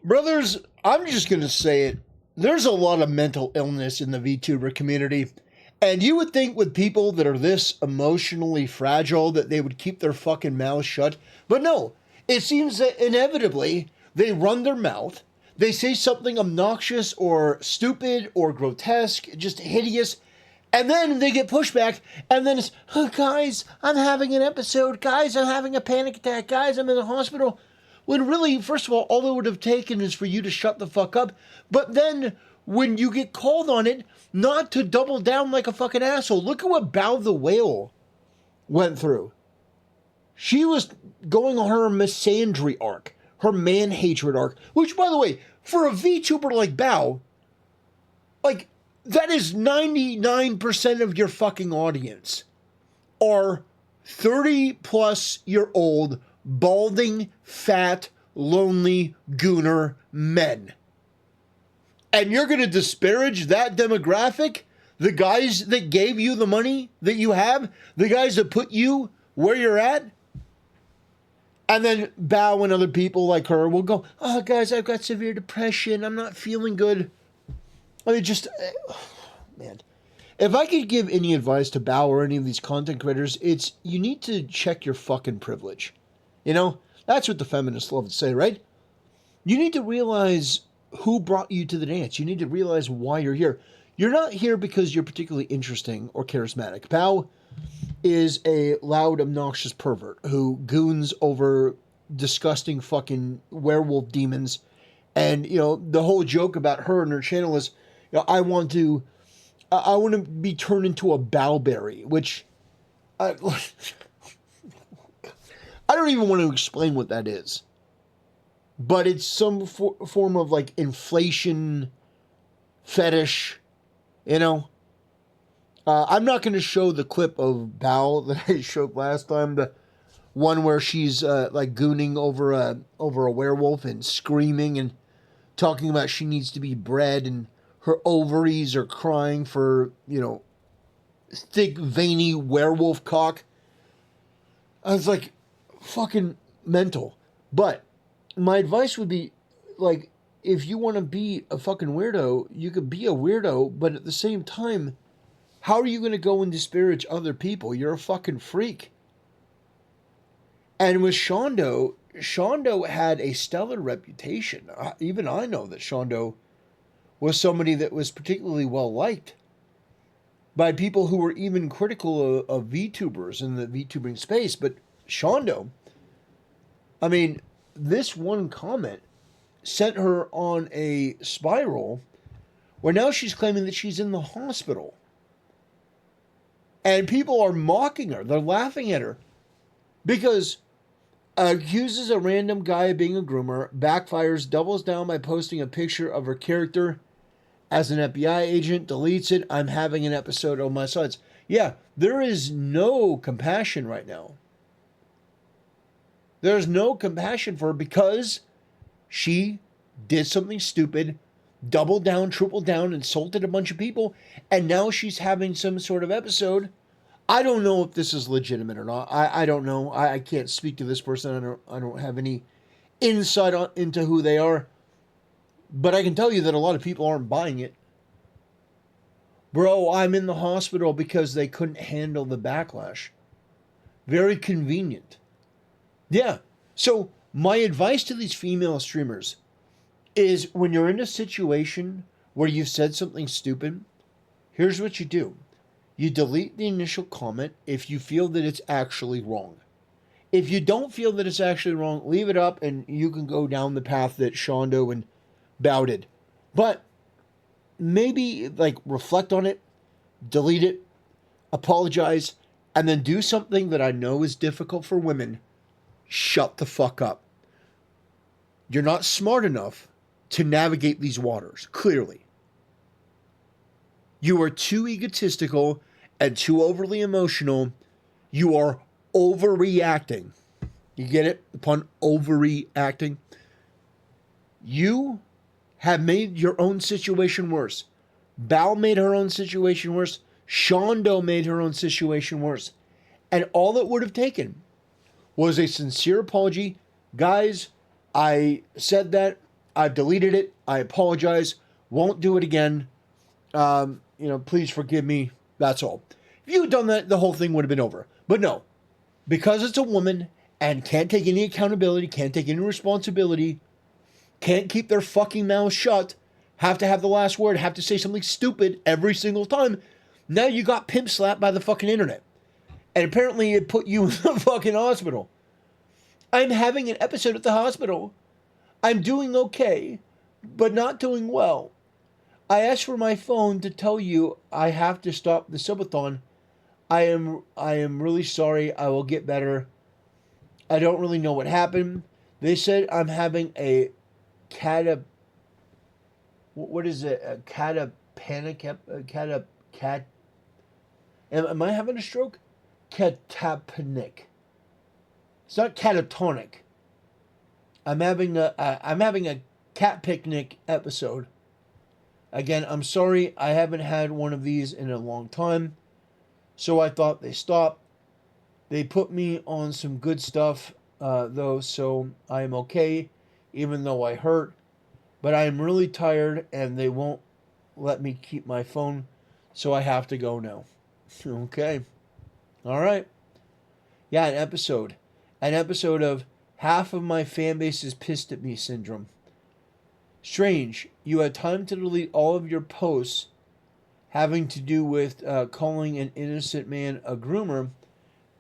Brothers, I'm just going to say it. There's a lot of mental illness in the VTuber community. And you would think with people that are this emotionally fragile that they would keep their fucking mouths shut. But no, it seems that inevitably they run their mouth. They say something obnoxious or stupid or grotesque, just hideous. And then they get pushback. And then it's, oh, guys, I'm having an episode. Guys, I'm having a panic attack. Guys, I'm in the hospital. When really, first of all it would have taken is for you to shut the fuck up. But then when you get called on it, not to double down like a fucking asshole. Look at what Bao the Whale went through. She was going on her misandry arc, her man-hatred arc, which, by the way, for a VTuber like Bao, like, that is 99% of your fucking audience are 30-plus-year-old, balding, fat, lonely, gooner men. And you're going to disparage that demographic? The guys that gave you the money that you have? The guys that put you where you're at? And then Bao and other people like her will go, oh, guys, I've got severe depression. I'm not feeling good. I mean, just, man. If I could give any advice to Bao or any of these content creators, it's you need to check your fucking privilege. You know, that's what the feminists love to say, right? You need to realize who brought you to the dance. You need to realize why you're here. You're not here because you're particularly interesting or charismatic. Bao is a loud, obnoxious pervert who goons over disgusting fucking werewolf demons. And, you know, the whole joke about her and her channel is, you know, I want to be turned into a Bowberry, which I don't even want to explain what that is. But it's some form of, like, inflation fetish, you know. I'm not going to show the clip of Bao that I showed last time, the one where she's, like, gooning over a werewolf and screaming and talking about she needs to be bred and her ovaries are crying for, you know, thick, veiny werewolf cock. I was like, fucking mental. But my advice would be, like, if you want to be a fucking weirdo, you could be a weirdo, but at the same time, how are you going to go and disparage other people? You're a fucking freak. And with Shondo had a stellar reputation. Even I know that Shondo was somebody that was particularly well liked by people who were even critical of VTubers in the VTubing space. But Shondo, I mean, this one comment sent her on a spiral where now she's claiming that she's in the hospital. And people are mocking her. They're laughing at her because accuses a random guy of being a groomer, backfires, doubles down by posting a picture of her character as an FBI agent, deletes it. I'm having an episode on my sides. Yeah, there is no compassion right now. There's no compassion for her because she did something stupid, doubled down, tripled down, insulted a bunch of people, and now she's having some sort of episode. I don't know if this is legitimate or not. I don't know. I can't speak to this person. I don't have any insight into who they are. But I can tell you that a lot of people aren't buying it. Bro, I'm in the hospital because they couldn't handle the backlash. Very convenient. Yeah. So my advice to these female streamers is when you're in a situation where you've said something stupid, here's what you do. You delete the initial comment if you feel that it's actually wrong. If you don't feel that it's actually wrong, leave it up and you can go down the path that Shondo and Bao did. But maybe, like, reflect on it, delete it, apologize, and then do something that I know is difficult for women. Shut the fuck up. You're not smart enough to navigate these waters, clearly. You are too egotistical and too overly emotional. You are overreacting. You get it? Upon overreacting. You have made your own situation worse. Bao made her own situation worse. Shondo made her own situation worse. And all it would have taken was a sincere apology. Guys, I said that. I've deleted it. I apologize. Won't do it again. Please forgive me. That's all. If you had done that, the whole thing would have been over. But no, because it's a woman and can't take any accountability, can't take any responsibility, can't keep their fucking mouth shut, have to have the last word, have to say something stupid every single time. Now you got pimp slapped by the fucking internet. And apparently it put you in the fucking hospital. I'm having an episode at the hospital. I'm doing okay, but not doing well. I asked for my phone to tell you I have to stop the subathon. I am really sorry. I will get better. I don't really know what happened. They said I'm having a what is it? A Am I having a stroke? Catapanic. It's not catatonic. I'm having a cat picnic episode. Again, I'm sorry. I haven't had one of these in a long time. So I thought they stopped. They put me on some good stuff, though, so I'm okay, even though I hurt. But I'm really tired, and they won't let me keep my phone, so I have to go now. Okay. All right. Yeah, an episode. An episode of half of my fan base is pissed at me syndrome. Strange. You had time to delete all of your posts having to do with calling an innocent man a groomer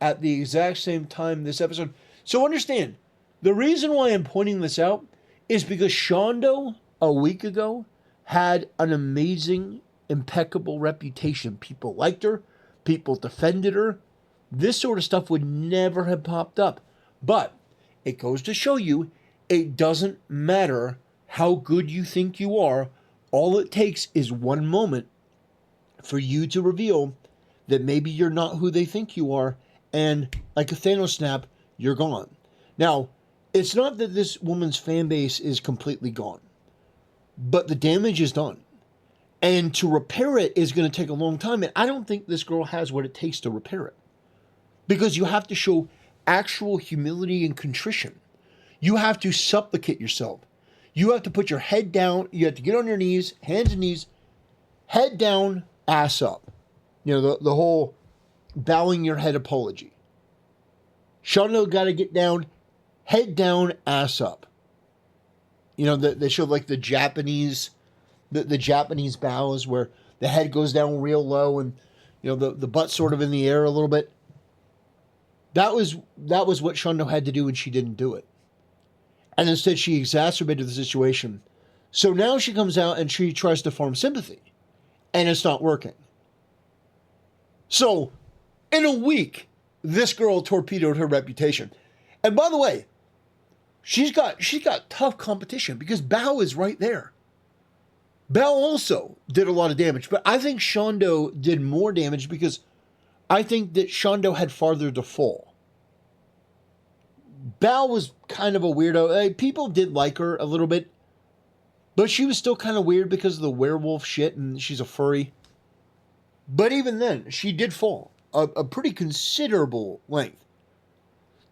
at the exact same time this episode. So understand, the reason why I'm pointing this out is because Shondo, a week ago, had an amazing, impeccable reputation. People liked her. People defended her. This sort of stuff would never have popped up. But it goes to show you, it doesn't matter how good you think you are. All it takes is one moment for you to reveal that maybe you're not who they think you are. And like a Thanos snap, you're gone. Now, it's not that this woman's fan base is completely gone, but the damage is done. And to repair it is going to take a long time. And I don't think this girl has what it takes to repair it. Because you have to show actual humility and contrition. You have to supplicate yourself. You have to put your head down. You have to get on your knees, hands and knees, head down, ass up. The whole bowing your head apology. Shondo got to get down, head down, ass up. They show like the Japanese bows where the head goes down real low and the butt sort of in the air a little bit. That was what Shondo had to do, and she didn't do it. And instead she exacerbated the situation. So now she comes out and she tries to form sympathy. And it's not working. So, in a week, this girl torpedoed her reputation. And by the way, she's got tough competition because Bao is right there. Bao also did a lot of damage, but I think Shondo did more damage because I think that Shondo had farther to fall. Bao was kind of a weirdo. People did like her a little bit, but she was still kind of weird because of the werewolf shit, and she's a furry. But even then, she did fall a pretty considerable length.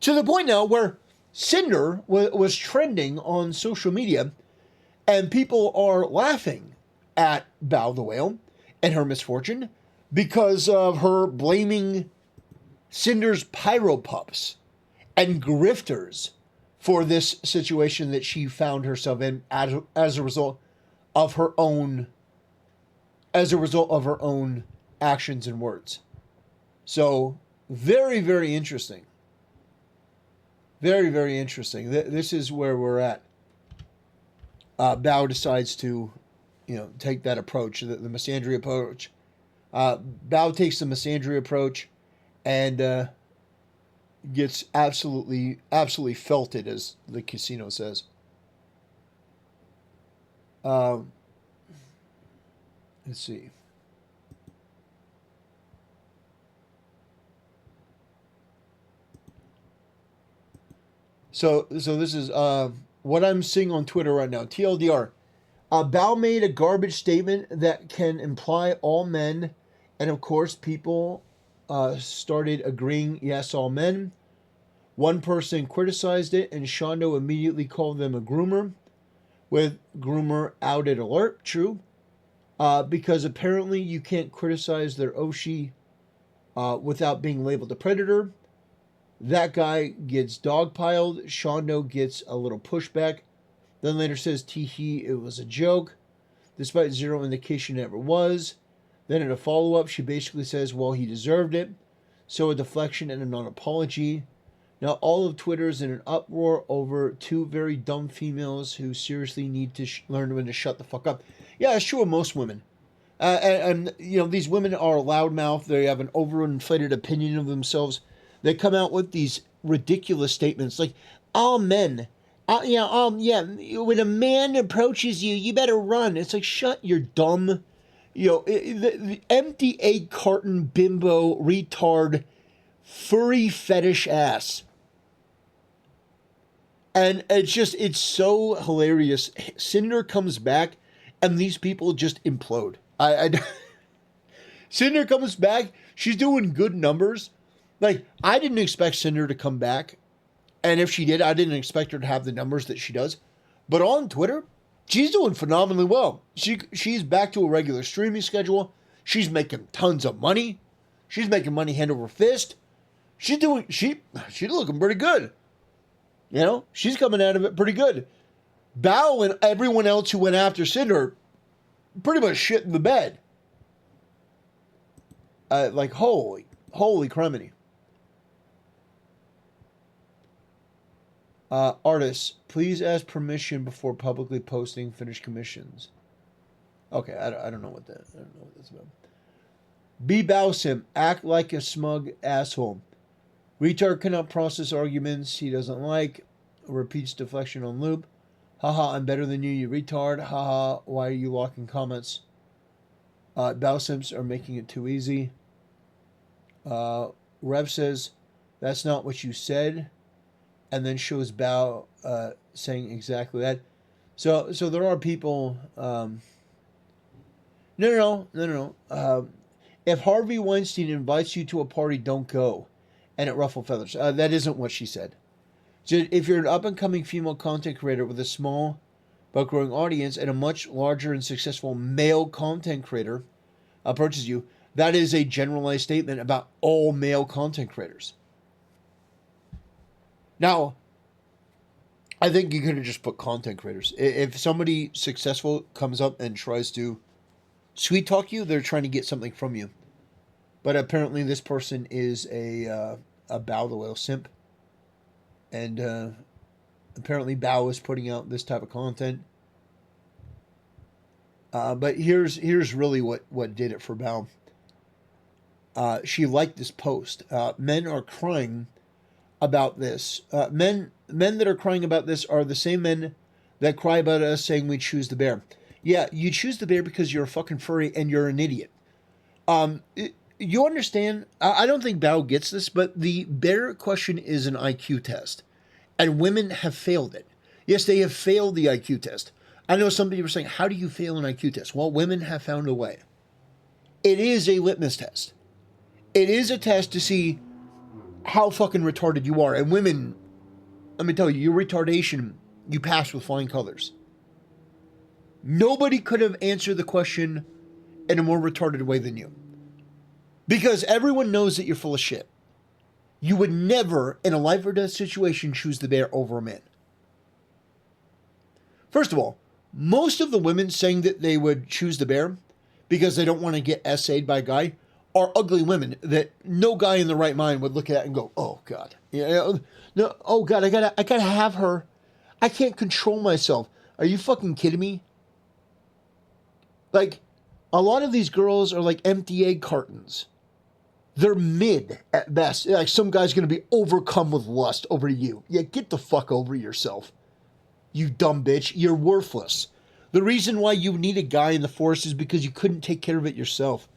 To the point now where Cinder was trending on social media, and people are laughing at Bao the Whale and her misfortune because of her blaming Cinder's pyro pups and grifters for this situation that she found herself in as a result of her own actions and words. So, very, very interesting. Very, very interesting. This is where we're at. Bao decides to, take that approach, the misandry approach. Bao takes the misandry approach and gets absolutely felted, as the casino says. Let's see. So this is what I'm seeing on Twitter right now. TLDR. Bao made a garbage statement that can imply all men, and of course people started agreeing, yes, all men. One person criticized it, and Shondo immediately called them a groomer. with groomer outed alert. True. Because apparently you can't criticize their Oshi without being labeled a predator. That guy gets dogpiled. Shondo gets a little pushback. Then later says, tee it was a joke, despite zero indication it ever was. Then in a follow-up, she basically says, well, he deserved it. So a deflection and a non-apology. Now all of Twitter is in an uproar over two very dumb females who seriously need to learn when to shut the fuck up. Yeah, it's true of most women. And you know, these women are loudmouth. They have an overinflated opinion of themselves. They come out with these ridiculous statements like, all men, when a man approaches you, you better run. It's like, shut your dumb, the empty egg carton bimbo retard furry fetish ass. And it's so hilarious. Cinder comes back and these people just implode. Cinder comes back. She's doing good numbers. Like, I didn't expect Cinder to come back. And if she did, I didn't expect her to have the numbers that she does. But on Twitter, she's doing phenomenally well. She's back to a regular streaming schedule. She's making tons of money. She's making money hand over fist. She's looking pretty good. You know, she's coming out of it pretty good. Bao and everyone else who went after Cinder pretty much shit in the bed. Like, holy criminy. Artists, please ask permission before publicly posting finished commissions. Okay, I don't know what that. I don't know what that's about. Be Bowsim, act like a smug asshole. Retard cannot process arguments he doesn't like. Repeats deflection on loop. Haha, I'm better than you, you retard. Haha, why are you locking comments? Bowsims are making it too easy. Rev says, that's not what you said. And then shows Bao saying exactly that. So there are people. No. If Harvey Weinstein invites you to a party, don't go, and it ruffled feathers. That isn't what she said. So if you're an up and coming female content creator with a small but growing audience and a much larger and successful male content creator approaches you, that is a generalized statement about all male content creators. Now, I think you could have just put content creators. If somebody successful comes up and tries to sweet talk you, they're trying to get something from you. But apparently this person is a Bao the Whale simp. And apparently Bao is putting out this type of content. But here's really what did it for Bao. She liked this post. Men are crying about this. Men that are crying about this are the same men that cry about us saying we choose the bear. Yeah, you choose the bear because you're a fucking furry and you're an idiot. You understand? I don't think Bao gets this, but the bear question is an IQ test. And women have failed it. Yes, they have failed the IQ test. I know some people are saying, how do you fail an IQ test? Well, women have found a way. It is a litmus test. It is a test to see how fucking retarded you are. And women, let me tell you, your retardation, you pass with flying colors. Nobody could have answered the question in a more retarded way than you. Because everyone knows that you're full of shit. You would never, in a life or death situation, choose the bear over a man. First of all, most of the women saying that they would choose the bear because they don't want to get essayed by a guy are ugly women that no guy in the right mind would look at and go, oh God, no, oh God, I gotta have her. I can't control myself. Are you fucking kidding me? Like, a lot of these girls are like empty egg cartons. They're mid at best. Like, some guy's going to be overcome with lust over you. Yeah, get the fuck over yourself. You dumb bitch. You're worthless. The reason why you need a guy in the force is because you couldn't take care of it yourself.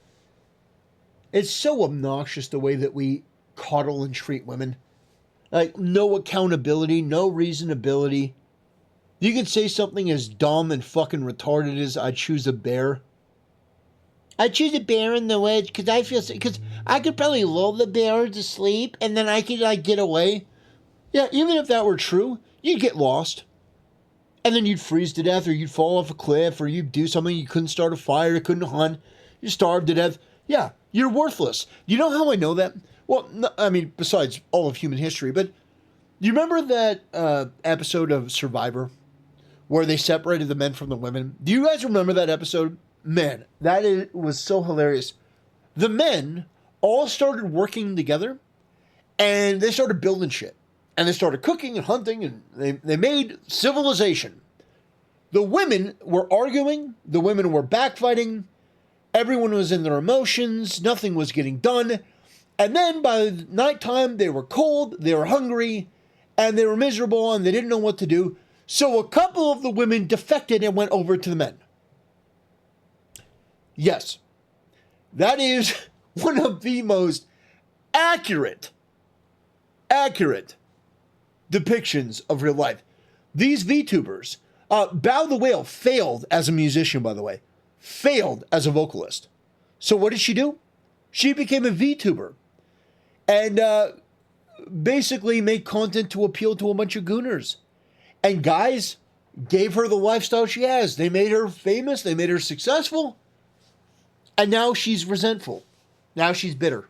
It's so obnoxious the way that we coddle and treat women. Like, no accountability, no reasonability. You can say something as dumb and fucking retarded as, I choose a bear. I choose a bear in the wedge because I feel sick. Because I could probably lull the bear to sleep and then I could, like, get away. Yeah, even if that were true, you'd get lost. And then you'd freeze to death, or you'd fall off a cliff, or you'd do something, you couldn't start a fire, you couldn't hunt, you starved to death. Yeah, you're worthless. You know how I know that? Well, no, I mean, besides all of human history, but you remember that episode of Survivor where they separated the men from the women? Do you guys remember that episode? Man, was so hilarious. The men all started working together, and they started building shit. And they started cooking and hunting, and they made civilization. The women were arguing. The women were backfighting. Everyone was in their emotions. Nothing was getting done. And then by nighttime, they were cold, they were hungry, and they were miserable, and they didn't know what to do. So a couple of the women defected and went over to the men. Yes, that is one of the most accurate depictions of real life. These VTubers, Bow the Whale failed as a musician, by the way. Failed as a vocalist. So what did she do? She became a VTuber. And basically made content to appeal to a bunch of gooners. And guys gave her the lifestyle she has. They made her famous. They made her successful. And now she's resentful. Now she's bitter.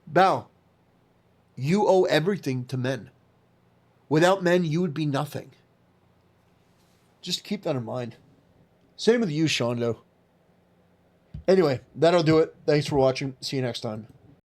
Bow, you owe everything to men. Without men, you would be nothing. Just keep that in mind. Same with you, Shondo. Anyway, that'll do it. Thanks for watching. See you next time.